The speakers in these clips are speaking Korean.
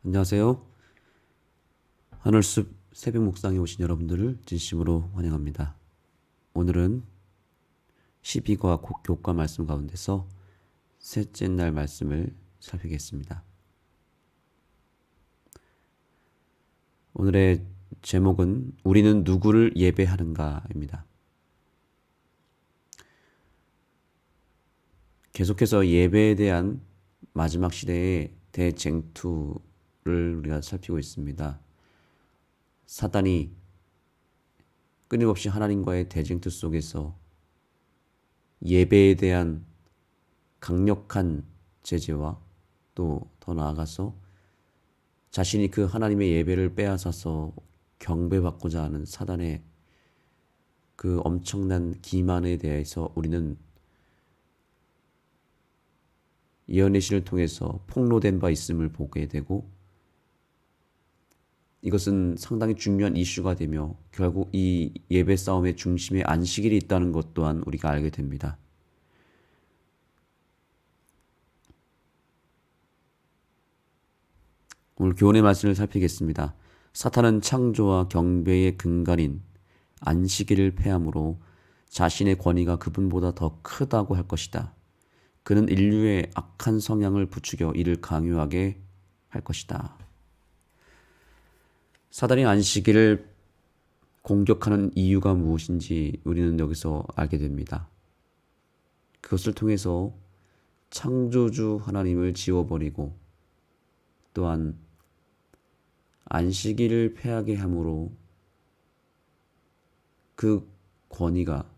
안녕하세요. 하늘숲 새벽 묵상에 오신 여러분들을 진심으로 환영합니다. 오늘은 12과 교과 말씀 가운데서 셋째 날 말씀을 살피겠습니다. 오늘의 제목은 우리는 누구를 예배하는가입니다. 계속해서 예배에 대한 마지막 시대의 대쟁투를 우리가 살피고 있습니다. 사단이 끊임없이 하나님과의 대쟁투 속에서 예배에 대한 강력한 제재와 또 더 나아가서 자신이 그 하나님의 예배를 빼앗아서 경배받고자 하는 사단의 그 엄청난 기만에 대해서 우리는 예언의 신을 통해서 폭로된 바 있음을 보게 되고, 이것은 상당히 중요한 이슈가 되며 결국 이 예배 싸움의 중심에 안식일이 있다는 것 또한 우리가 알게 됩니다. 오늘 교훈의 말씀을 살피겠습니다. 사탄은 창조와 경배의 근간인 안식일을 폐함으로 자신의 권위가 그분보다 더 크다고 할 것이다. 그는 인류의 악한 성향을 부추겨 이를 강요하게 할 것이다. 사단이 안식일을 공격하는 이유가 무엇인지 우리는 여기서 알게 됩니다. 그것을 통해서 창조주 하나님을 지워버리고 또한 안식일을 폐하게 함으로 그 권위가,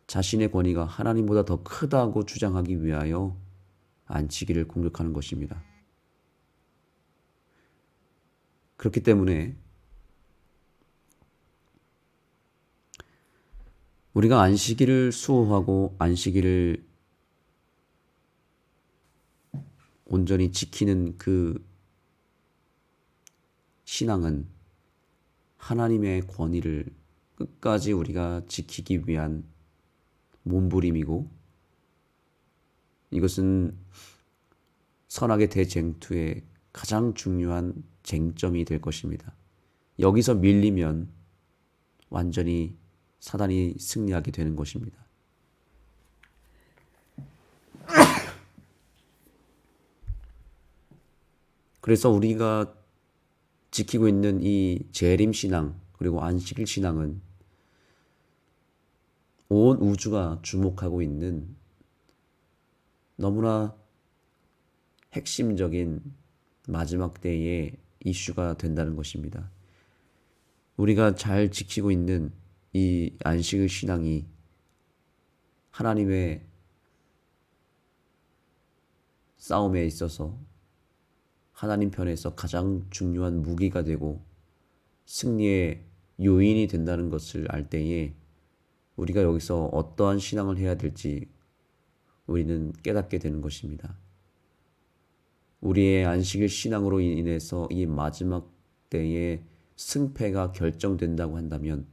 자신의 권위가 하나님보다 더 크다고 주장하기 위하여 안식일을 공격하는 것입니다. 그렇기 때문에 우리가 안식일을 수호하고 안식일을 온전히 지키는 그 신앙은 하나님의 권위를 끝까지 우리가 지키기 위한 몸부림이고, 이것은 선악의 대쟁투의 가장 중요한 쟁점이 될 것입니다. 여기서 밀리면 완전히 사단이 승리하게 되는 것입니다. 그래서 우리가 지키고 있는 이 재림 신앙 그리고 안식일 신앙은 온 우주가 주목하고 있는 너무나 핵심적인 마지막 때의 이슈가 된다는 것입니다. 우리가 잘 지키고 있는 이 안식일 신앙이 하나님의 싸움에 있어서 하나님 편에서 가장 중요한 무기가 되고 승리의 요인이 된다는 것을 알 때에 우리가 여기서 어떠한 신앙을 해야 될지 우리는 깨닫게 되는 것입니다. 우리의 안식일 신앙으로 인해서 이 마지막 때의 승패가 결정된다고 한다면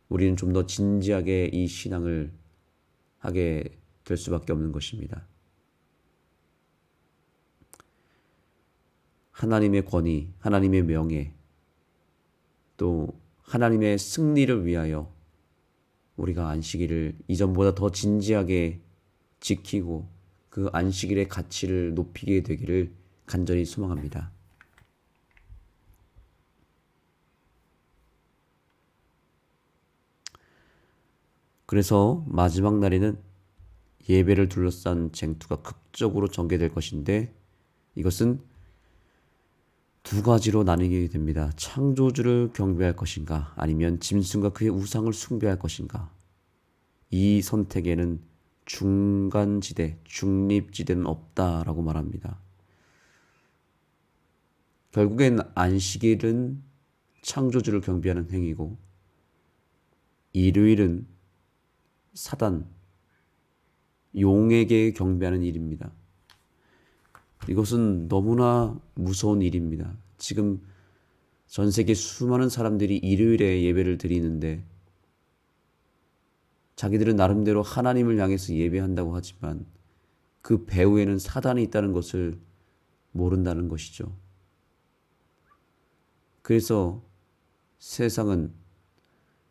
우리는 좀 더 진지하게 이 신앙을 하게 될 수밖에 없는 것입니다. 하나님의 권위, 하나님의 명예, 또 하나님의 승리를 위하여 우리가 안식일을 이전보다 더 진지하게 지키고 그 안식일의 가치를 높이게 되기를 간절히 소망합니다. 그래서 마지막 날에는 예배를 둘러싼 쟁투가 극적으로 전개될 것인데, 이것은 두 가지로 나뉘게 됩니다. 창조주를 경배할 것인가, 아니면 짐승과 그의 우상을 숭배할 것인가. 이 선택에는 중간지대, 중립지대는 없다라고 말합니다. 결국엔 안식일은 창조주를 경배하는 행위고, 일요일은 사단, 용에게 경배하는 일입니다. 이것은 너무나 무서운 일입니다. 지금 전 세계 수많은 사람들이 일요일에 예배를 드리는데 자기들은 나름대로 하나님을 향해서 예배한다고 하지만 그 배후에는 사단이 있다는 것을 모른다는 것이죠. 그래서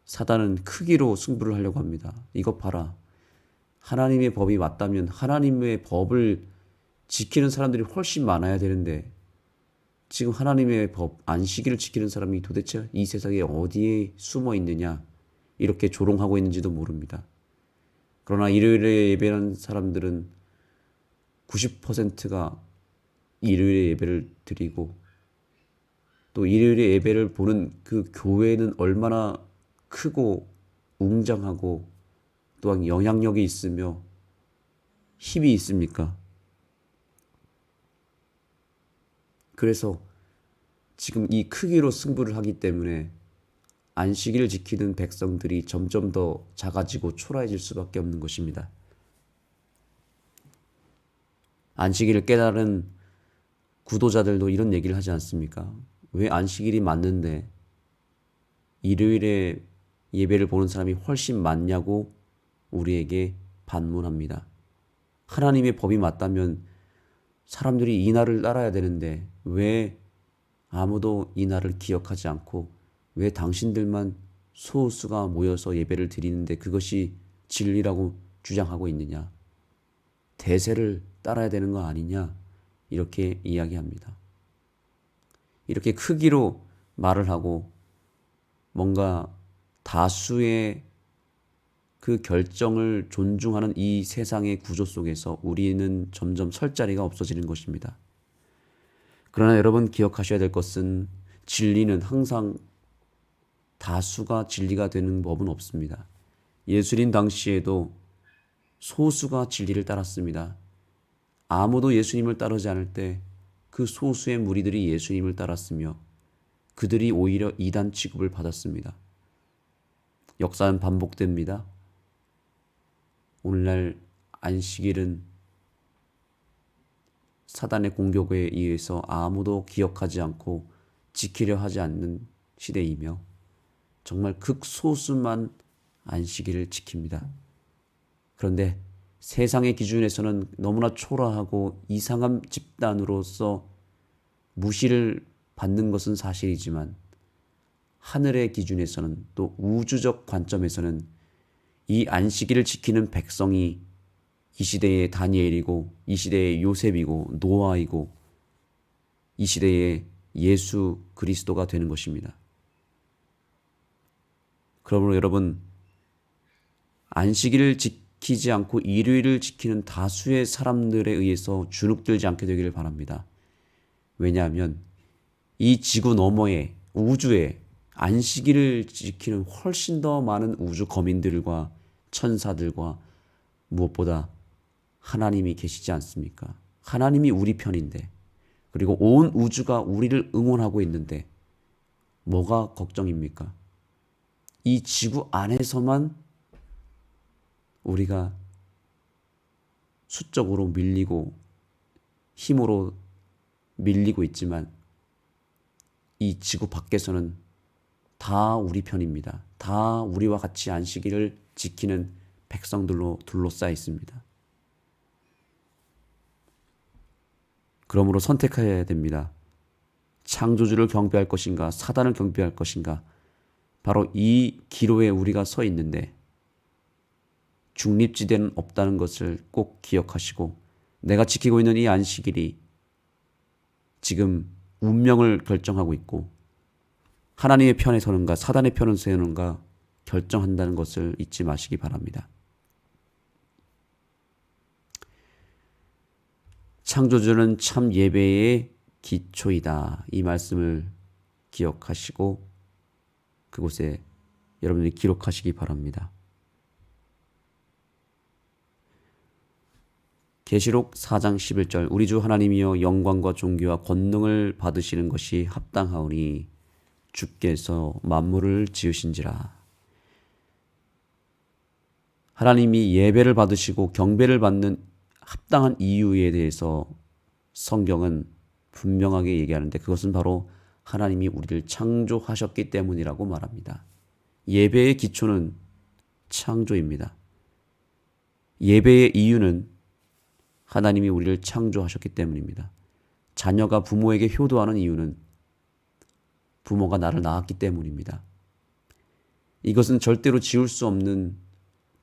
사단은 크기로 승부를 하려고 합니다. 이것 봐라. 하나님의 법이 맞다면 하나님의 법을 지키는 사람들이 훨씬 많아야 되는데 지금 하나님의 법, 안식일을 지키는 사람이 도대체 이 세상에 어디에 숨어 있느냐 이렇게 조롱하고 있는지도 모릅니다. 그러나 일요일에 예배하는 사람들은 90%가 일요일에 예배를 드리고 또 일요일에 예배를 보는 그 교회는 얼마나 크고 웅장하고 또한 영향력이 있으며 힘이 있습니까? 그래서 지금 이 크기로 승부를 하기 때문에 안식일을 지키는 백성들이 점점 더 작아지고 초라해질 수밖에 없는 것입니다. 안식일을 깨달은 구도자들도 이런 얘기를 하지 않습니까? 왜 안식일이 맞는데 일요일에 예배를 보는 사람이 훨씬 많냐고 우리에게 반문합니다. 하나님의 법이 맞다면 사람들이 이 날을 따라야 되는데 왜 아무도 이 날을 기억하지 않고 왜 당신들만 소수가 모여서 예배를 드리는데 그것이 진리라고 주장하고 있느냐? 대세를 따라야 되는 거 아니냐? 이렇게 이야기합니다. 이렇게 크기로 말을 하고 뭔가 다수의 그 결정을 존중하는 이 세상의 구조 속에서 우리는 점점 설 자리가 없어지는 것입니다. 그러나 여러분 기억하셔야 될 것은 진리는 항상 다수가 진리가 되는 법은 없습니다. 예수님 당시에도 소수가 진리를 따랐습니다. 아무도 예수님을 따르지 않을 때 그 소수의 무리들이 예수님을 따랐으며 그들이 오히려 이단 취급을 받았습니다. 역사는 반복됩니다. 오늘날 안식일은 사단의 공격에 의해서 아무도 기억하지 않고 지키려 하지 않는 시대이며 정말 극소수만 안식일을 지킵니다. 그런데 세상의 기준에서는 너무나 초라하고 이상한 집단으로서 무시를 받는 것은 사실이지만 하늘의 기준에서는 또 우주적 관점에서는 이 안식일을 지키는 백성이 이 시대의 다니엘이고 이 시대의 요셉이고 노아이고 이 시대의 예수 그리스도가 되는 것입니다. 그러므로 여러분 안식일을 지키지 않고 일요일을 지키는 다수의 사람들에 의해서 주눅들지 않게 되기를 바랍니다. 왜냐하면 이 지구 너머에 우주에 안식일을 지키는 훨씬 더 많은 우주 거민들과 천사들과 무엇보다 하나님이 계시지 않습니까? 하나님이 우리 편인데 그리고 온 우주가 우리를 응원하고 있는데 뭐가 걱정입니까? 이 지구 안에서만 우리가 수적으로 밀리고 힘으로 밀리고 있지만 이 지구 밖에서는 다 우리 편입니다. 다 우리와 같이 안식일을 지키는 백성들로 둘러싸여 있습니다. 그러므로 선택해야 됩니다. 창조주를 경배할 것인가 사단을 경배할 것인가. 바로 이 기로에 우리가 서 있는데 중립지대는 없다는 것을 꼭 기억하시고 내가 지키고 있는 이 안식일이 지금 운명을 결정하고 있고 하나님의 편에 서는가 사단의 편에 서는가 결정한다는 것을 잊지 마시기 바랍니다. 창조주는 참 예배의 기초이다. 이 말씀을 기억하시고 그곳에 여러분들이 기록하시기 바랍니다. 계시록 4장 11절 우리 주 하나님이여 영광과 존귀와 권능을 받으시는 것이 합당하오니 주께서 만물을 지으신지라. 하나님이 예배를 받으시고 경배를 받는 합당한 이유에 대해서 성경은 분명하게 얘기하는데 그것은 바로 하나님이 우리를 창조하셨기 때문이라고 말합니다. 예배의 기초는 창조입니다. 예배의 이유는 하나님이 우리를 창조하셨기 때문입니다. 자녀가 부모에게 효도하는 이유는 부모가 나를 낳았기 때문입니다. 이것은 절대로 지울 수 없는,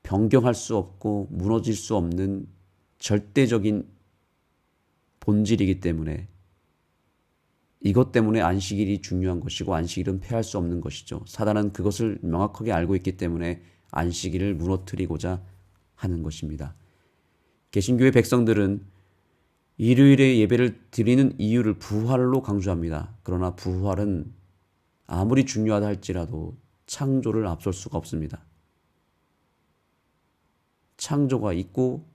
변경할 수 없고 무너질 수 없는 절대적인 본질이기 때문에 이것 때문에 안식일이 중요한 것이고 안식일은 폐할 수 없는 것이죠. 사단은 그것을 명확하게 알고 있기 때문에 안식일을 무너뜨리고자 하는 것입니다. 개신교의 백성들은 일요일에 예배를 드리는 이유를 부활로 강조합니다. 그러나 부활은 아무리 중요하다 할지라도 창조를 앞설 수가 없습니다. 창조가 있고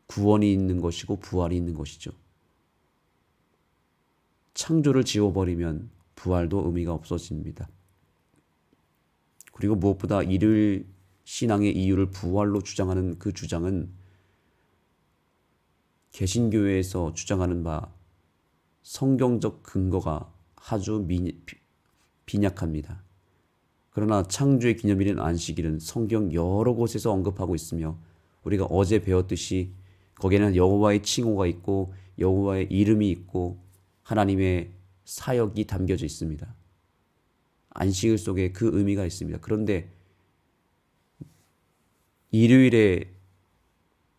구원이 있는 것이고 부활이 있는 것이죠. 창조를 지워버리면 부활도 의미가 없어집니다. 그리고 무엇보다 일요일 신앙의 이유를 부활로 주장하는 그 주장은 개신교회에서 주장하는 바 성경적 근거가 아주 빈약합니다. 그러나 창조의 기념일인 안식일은 성경 여러 곳에서 언급하고 있으며 우리가 어제 배웠듯이 거기에는 여호와의 칭호가 있고 여호와의 이름이 있고 하나님의 사역이 담겨져 있습니다. 안식일 속에 그 의미가 있습니다. 그런데 일요일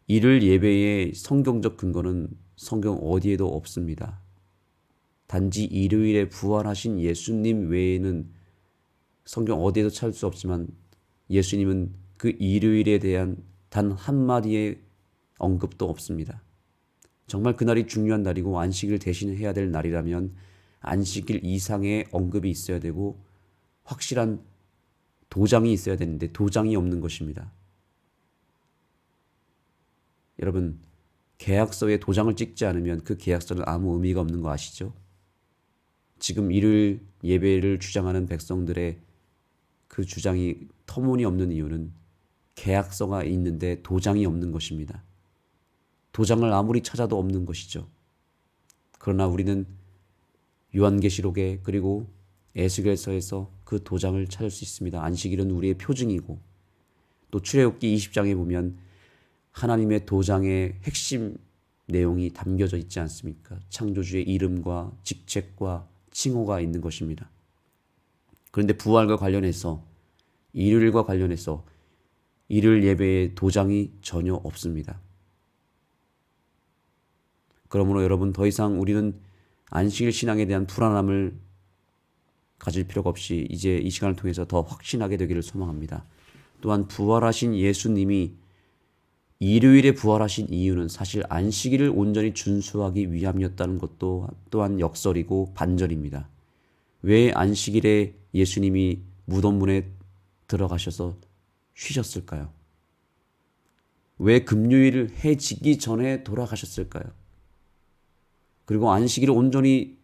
예배의 성경적 근거는 성경 어디에도 없습니다. 단지 일요일에 부활하신 예수님 외에는 성경 어디에도 찾을 수 없지만 예수님은 그 일요일에 대한 단 한마디의 언급도 없습니다. 정말 그날이 중요한 날이고 안식일 대신해야 될 날이라면 안식일 이상의 언급이 있어야 되고 확실한 도장이 있어야 되는데 도장이 없는 것입니다. 여러분, 계약서에 도장을 찍지 않으면 그 계약서는 아무 의미가 없는 거 아시죠? 지금 일요일 예배를 주장하는 백성들의 그 주장이 터무니없는 이유는 계약서가 있는데 도장이 없는 것입니다. 도장을 아무리 찾아도 없는 것이죠. 그러나 우리는 요한계시록에 그리고 에스겔서에서 그 도장을 찾을 수 있습니다. 안식일은 우리의 표징이고 또 출애굽기 20장에 보면 하나님의 도장의 핵심 내용이 담겨져 있지 않습니까? 창조주의 이름과 직책과 칭호가 있는 것입니다. 그런데 부활과 관련해서 일요일과 관련해서 일요일 예배에 도장이 전혀 없습니다. 그러므로 여러분 더 이상 우리는 안식일 신앙에 대한 불안함을 가질 필요가 없이 이제 이 시간을 통해서 더 확신하게 되기를 소망합니다. 또한 부활하신 예수님이 일요일에 부활하신 이유는 사실 안식일을 온전히 준수하기 위함이었다는 것도 또한 역설이고 반전입니다. 왜 안식일에 예수님이 무덤문에 들어가셔서 쉬셨을까요? 왜 금요일 해 지기 전에 돌아가셨을까요? 그리고 안식일을 온전히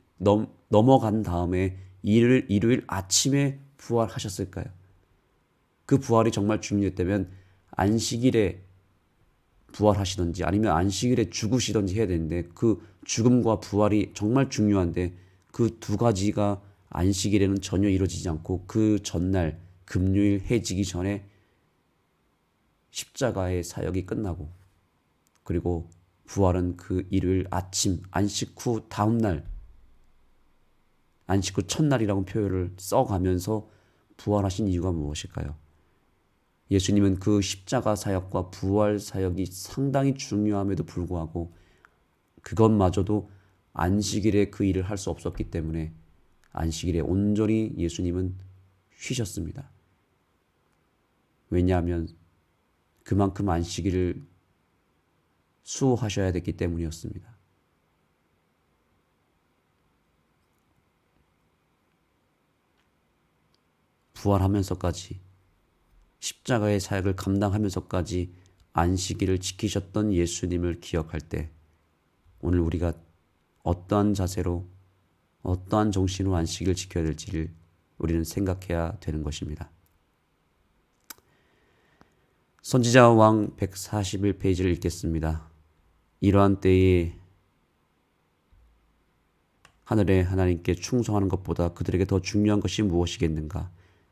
넘어간 다음에 일요일 아침에 부활하셨을까요? 그 부활이 정말 중요했다면 안식일에 부활하시든지 아니면 안식일에 죽으시든지 해야 되는데 그 죽음과 부활이 정말 중요한데 그 두 가지가 안식일에는 전혀 이루어지지 않고 그 전날 금요일 해지기 전에 십자가의 사역이 끝나고 그리고 부활은 그 일요일 아침 안식 후 다음날 안식 후 첫날이라고 표현을 써가면서 부활하신 이유가 무엇일까요? 예수님은 그 십자가 사역과 부활 사역이 상당히 중요함에도 불구하고 그것마저도 안식일에 그 일을 할 수 없었기 때문에 안식일에 온전히 예수님은 쉬셨습니다. 왜냐하면 그만큼 안식일을 수호하셔야 됐기 때문이었습니다. 부활하면서까지 십자가의 사역을 감당하면서까지 안식일을 지키셨던 예수님을 기억할 때 오늘 우리가 어떠한 자세로 어떠한 정신으로 안식일을 지켜야 될지를 우리는 생각해야 되는 것입니다. 선지자 왕 141페이지를 읽겠습니다. 이러한 때에 하늘의 하나님께 충성하는 것보다 그들에게 더 중요한 것이 무엇이겠는가?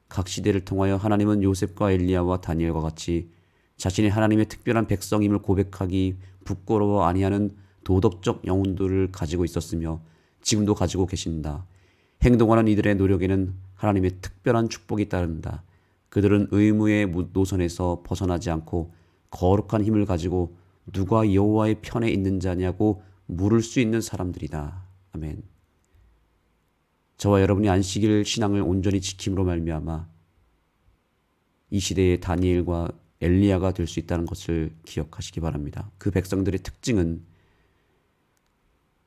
각 시대를 통하여 하나님은 요셉과 엘리야와 다니엘과 같이 자신이 하나님의 특별한 백성임을 고백하기 부끄러워 아니하는 도덕적 영혼들을 가지고 있었으며 지금도 가지고 계신다. 행동하는 이들의 노력에는 하나님의 특별한 축복이 따른다. 그들은 의무의 노선에서 벗어나지 않고 거룩한 힘을 가지고 누가 여호와의 편에 있는 자냐고 물을 수 있는 사람들이다. 아멘. 저와 여러분이 안식일 신앙을 온전히 지킴으로 말미암아 이 시대의 다니엘과 엘리야가 될 수 있다는 것을 기억하시기 바랍니다. 그 백성들의 특징은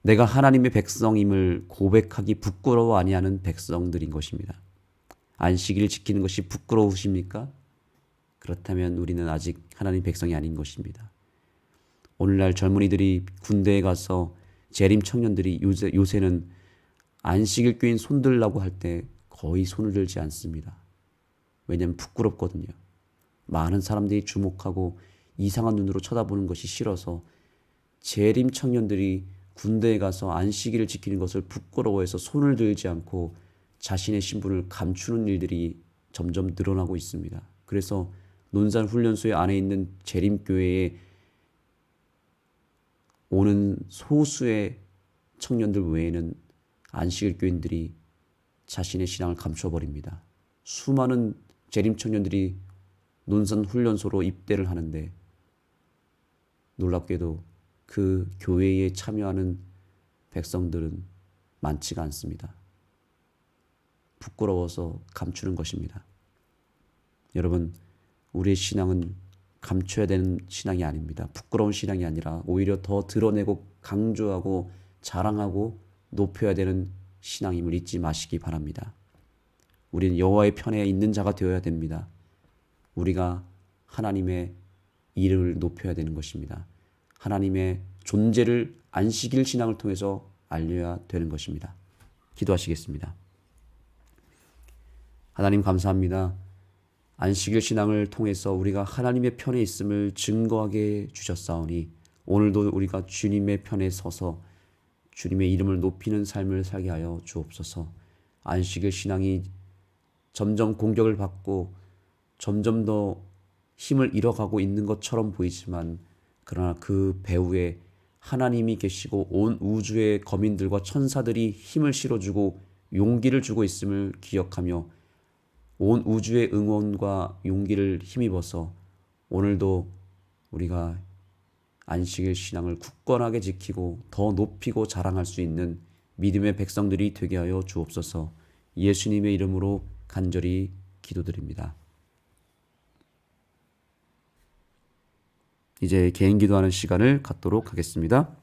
내가 하나님의 백성임을 고백하기 부끄러워 아니하는 백성들인 것입니다. 안식일 지키는 것이 부끄러우십니까? 그렇다면 우리는 아직 하나님 백성이 아닌 것입니다. 오늘날 젊은이들이 군대에 가서 재림 청년들이 요새는 안식일 교인 손들라고 할 때 거의 손을 들지 않습니다. 왜냐하면 부끄럽거든요. 많은 사람들이 주목하고 이상한 눈으로 쳐다보는 것이 싫어서 재림 청년들이 군대에 가서 안식일을 지키는 것을 부끄러워해서 손을 들지 않고 자신의 신분을 감추는 일들이 점점 늘어나고 있습니다. 그래서 논산 훈련소에 안에 있는 재림교회에 오는 소수의 청년들 외에는 안식일 교인들이 자신의 신앙을 감춰버립니다. 수많은 재림 청년들이 논산 훈련소로 입대를 하는데 놀랍게도 그 교회에 참여하는 백성들은 많지가 않습니다. 부끄러워서 감추는 것입니다. 여러분, 우리의 신앙은 감춰야 되는 신앙이 아닙니다. 부끄러운 신앙이 아니라 오히려 더 드러내고 강조하고 자랑하고 높여야 되는 신앙임을 잊지 마시기 바랍니다. 우리는 여호와의 편에 있는 자가 되어야 됩니다. 우리가 하나님의 이름을 높여야 되는 것입니다. 하나님의 존재를 안식일 신앙을 통해서 알려야 되는 것입니다. 기도하시겠습니다. 하나님 감사합니다. 안식일 신앙을 통해서 우리가 하나님의 편에 있음을 증거하게 주셨사오니 오늘도 우리가 주님의 편에 서서 주님의 이름을 높이는 삶을 살게 하여 주옵소서. 안식일 신앙이 점점 공격을 받고 점점 더 힘을 잃어가고 있는 것처럼 보이지만 그러나 그 배후에 하나님이 계시고 온 우주의 거민들과 천사들이 힘을 실어주고 용기를 주고 있음을 기억하며 온 우주의 응원과 용기를 힘입어서 오늘도 우리가 안식일 신앙을 굳건하게 지키고 더 높이고 자랑할 수 있는 믿음의 백성들이 되게 하여 주옵소서. 예수님의 이름으로 간절히 기도드립니다. 이제 개인 기도하는 시간을 갖도록 하겠습니다.